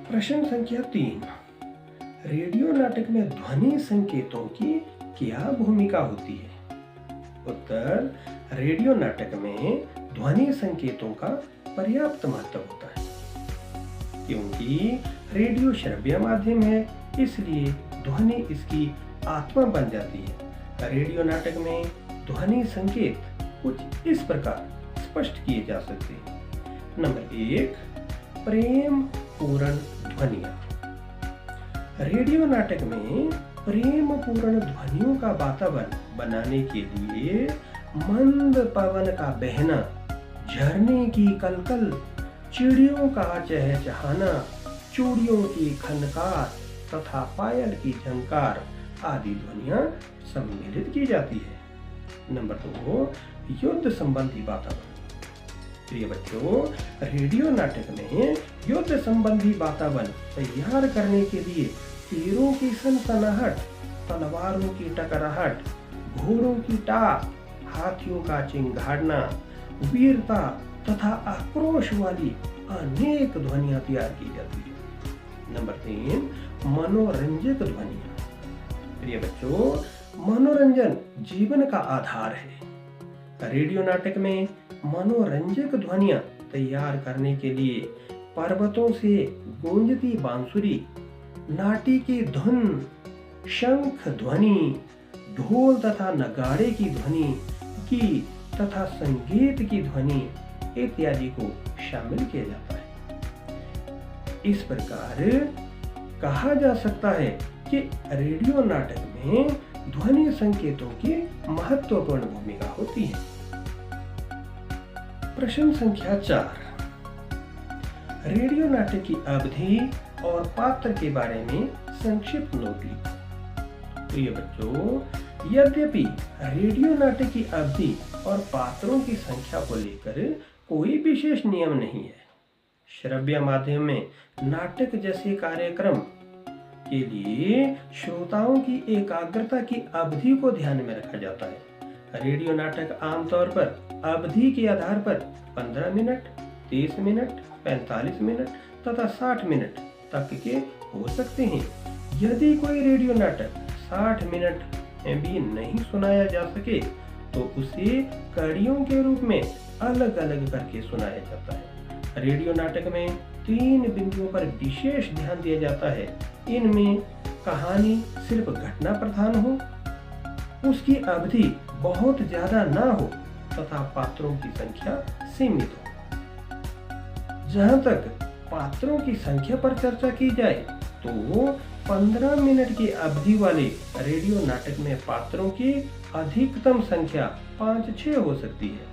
प्रश्न संख्या 3। रेडियो नाटक में ध्वनि संकेतों की क्या भूमिका होती है? उत्तर, रेडियो नाटक में ध्वनि संकेतों का पर्याप्त महत्व होता है। क्योंकि रेडियो श्रव्य माध्यम है, इसलिए ध्वनि इसकी आत्मा बन जाती है। रेडियो नाटक में ध्वनि संकेत कुछ इस प्रकार स्पष्ट किए जा सकते हैं। नंबर 1, प्रेम पूर्ण ध्वनियां। रेडियो नाटक में प्रेम पूर्ण ध्वनियों का वातावरण बनाने के लिए मंद पवन का बहना, झरने की कलकल, चिड़ियों का चहचहाना, चूड़ियों की खनकार तथा पायल की झंकार आदि ध्वनियां सम्मिलित की जाती है। नंबर 2, युद्ध संबंधी वातावरण। प्रिय बच्चों, रेडियो नाटक में युद्ध संबंधी वातावरण तैयार करने के लिए तीरों की सनसनाहट, तलवारों की टकराहट, घोड़ों की टाप, हाथियों का चिंगाड़ना, वीरता तथा आक्रोश वाली अनेक ध्वनियां तैयार की जाती है। नंबर 3, मनोरंजक ध्वनियां। प्रिय बच्चों, मनोरंजन जीवन का आधार है। रेडियो नाटक में मनोरंजक ध्वनियां तैयार करने के लिए पर्वतों से गूंजती बांसुरी, नाटी की धुन, शंख ध्वनि, ढोल तथा नगाड़े की ध्वनि, गीत तथा संगीत की ध्वनि इत्यादि को शामिल किया जाता है। इस प्रकार कहा जा सकता है कि रेडियो नाटक में ध्वनि संकेतों की महत्वपूर्ण भूमिका होती है। प्रश्न संख्या 4। रेडियो नाटक की अवधि और पात्र के बारे में संक्षिप्त नोट लिखो। प्रिय बच्चों, यद्यपि रेडियो नाटक की अवधि और पात्रों की संख्या को लेकर कोई विशेष नियम नहीं है। श्रव्य माध्यम में नाटक जैसे कार्यक्रम के लिए श्रोताओं की एकाग्रता की अवधि को ध्यान में रखा जाता है। रेडियो नाटक आमतौर पर अवधि के आधार पर 15 मिनट, 30 मिनट, 45 मिनट तथा 60 मिनट तक के हो सकते हैं। यदि कोई रेडियो नाटक 60 मिनट में भी नहीं सुनाया जा सके तो उसे कड़ियों के रूप में अलग अलग करके सुनाया जाता है। रेडियो नाटक में 3 बिंदुओं पर विशेष ध्यान दिया जाता है। इनमें कहानी सिर्फ घटना प्रधान हो, उसकी अवधि बहुत ज्यादा ना हो तथा पात्रों की संख्या सीमित हो। जहां तक पात्रों की संख्या पर चर्चा की जाए तो 15 मिनट की अवधि वाले रेडियो नाटक में पात्रों की अधिकतम संख्या 5-6 हो सकती है।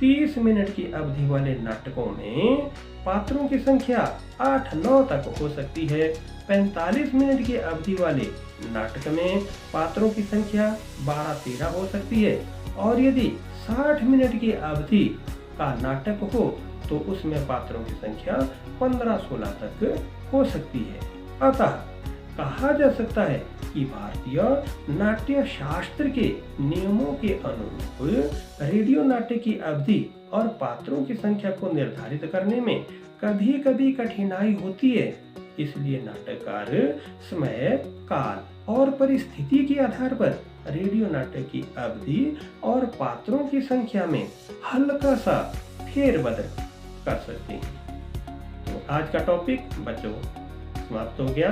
30 मिनट की अवधि वाले नाटकों में पात्रों की संख्या 8-9 तक हो सकती है। 45 मिनट की अवधि वाले नाटक में पात्रों की संख्या 12-13 हो सकती है और यदि 60 मिनट की अवधि का नाटक हो तो उसमें पात्रों की संख्या 15-16 तक हो सकती है। अतः कहा जा सकता है कि भारतीय नाट्य शास्त्र के नियमों के अनुरूप रेडियो नाटक की अवधि और पात्रों की संख्या को निर्धारित करने में कभी कभी कठिनाई होती है। इसलिए नाटककार समय, काल और परिस्थिति के आधार पर रेडियो नाटक की अवधि और पात्रों की संख्या में हल्का सा फेरबदल कर सकते हैं। तो आज का टॉपिक बच्चों समाप्त हो गया।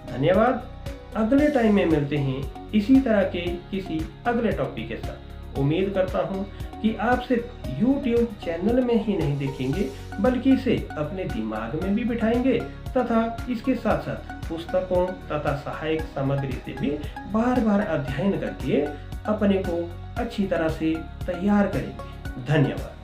धन्यवाद। अगले टाइम में मिलते हैं इसी तरह के किसी अगले टॉपिक के साथ। उम्मीद करता हूं कि आप सिर्फ YouTube चैनल में ही नहीं देखेंगे बल्कि इसे अपने दिमाग में भी बिठाएंगे तथा इसके साथ साथ पुस्तकों तथा सहायक सामग्री से भी बार बार अध्ययन करके अपने को अच्छी तरह से तैयार करेंगे। धन्यवाद।